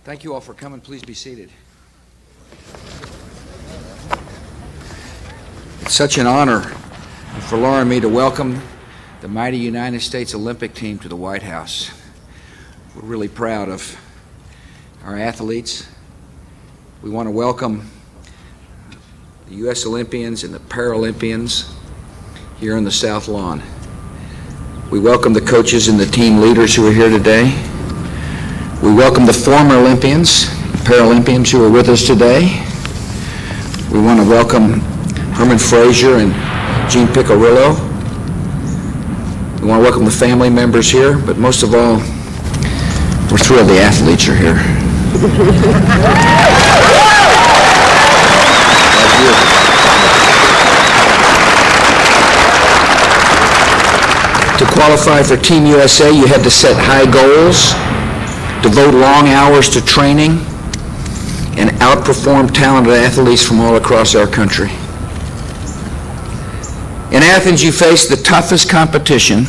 Thank you all for coming. Please be seated. It's such an honor for Laura and me to welcome the mighty United States Olympic team to the White House. We're really proud of our athletes. We want to welcome the U.S. Olympians and the Paralympians here on the South Lawn. We welcome the coaches and the team leaders who are here today. We welcome the former Olympians, Paralympians who are with us today. We want to welcome Herman Frazier and Gene Piccirillo. We want to welcome the family members here, but most of all, we're thrilled the athletes are here. To qualify for Team USA, you had to set high goals, devote long hours to training, and outperform talented athletes from all across our country. In Athens, you faced the toughest competition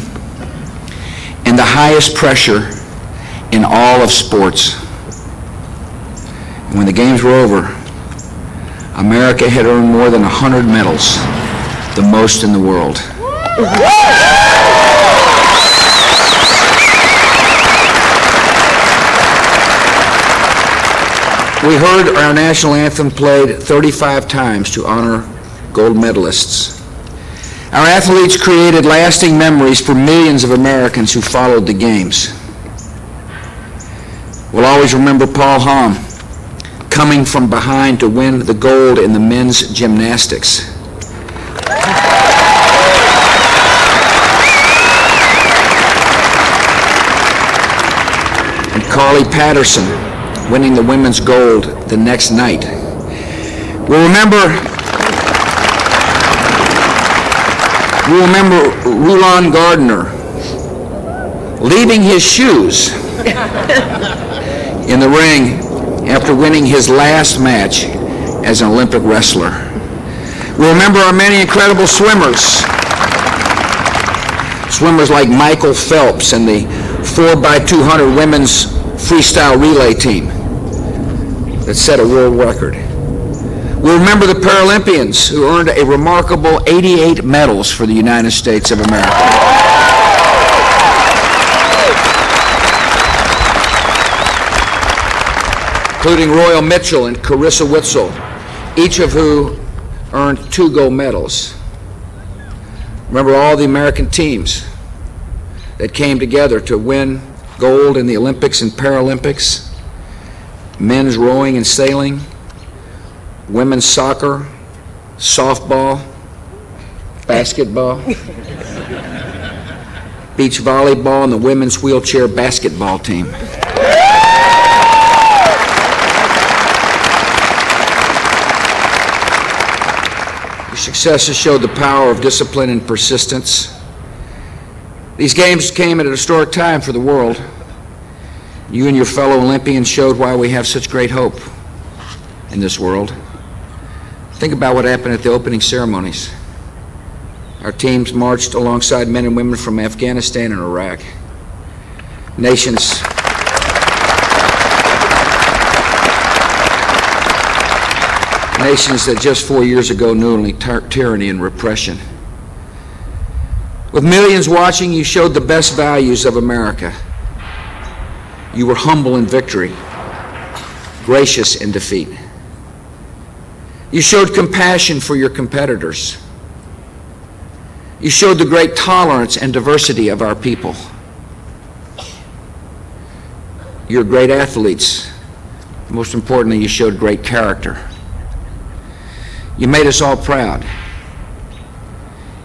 and the highest pressure in all of sports. And when the games were over, America had earned more than 100 medals, the most in the world. We heard our national anthem played 35 times to honor gold medalists. Our athletes created lasting memories for millions of Americans who followed the games. We'll always remember Paul Hamm coming from behind to win the gold in the men's gymnastics. And Carly Patterson winning the women's gold the next night. We'll remember Rulon Gardner leaving his shoes in the ring after winning his last match as an Olympic wrestler. We'll remember our many incredible swimmers. Swimmers like Michael Phelps and the 4x200 women's freestyle relay team that set a world record. We'll remember the Paralympians who earned a remarkable 88 medals for the United States of America. Including Royal Mitchell and Carissa Witzel, each of who earned 2 gold medals. Remember all the American teams that came together to win gold in the Olympics and Paralympics, men's rowing and sailing, women's soccer, softball, basketball, beach volleyball, and the women's wheelchair basketball team. Your successes showed the power of discipline and persistence. These games came at a historic time for the world. You and your fellow Olympians showed why we have such great hope in this world. Think about what happened at the opening ceremonies. Our teams marched alongside men and women from Afghanistan and Iraq. Nations that just 4 years ago knew only tyranny and repression. With millions watching, you showed the best values of America. You were humble in victory, gracious in defeat. You showed compassion for your competitors. You showed the great tolerance and diversity of our people. You're great athletes. Most importantly, you showed great character. You made us all proud.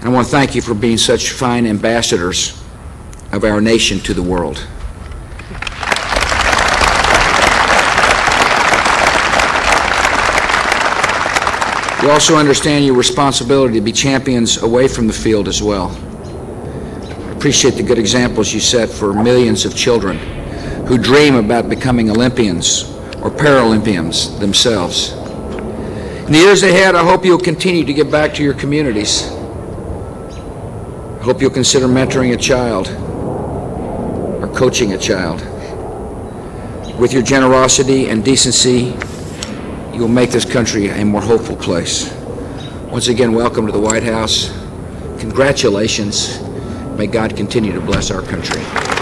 And I want to thank you for being such fine ambassadors of our nation to the world. You also understand your responsibility to be champions away from the field as well. I appreciate the good examples you set for millions of children who dream about becoming Olympians or Paralympians themselves. In the years ahead, I hope you'll continue to give back to your communities. I hope you'll consider mentoring a child or coaching a child. With your generosity and decency, you will make this country a more hopeful place. Once again, welcome to the White House. Congratulations. May God continue to bless our country.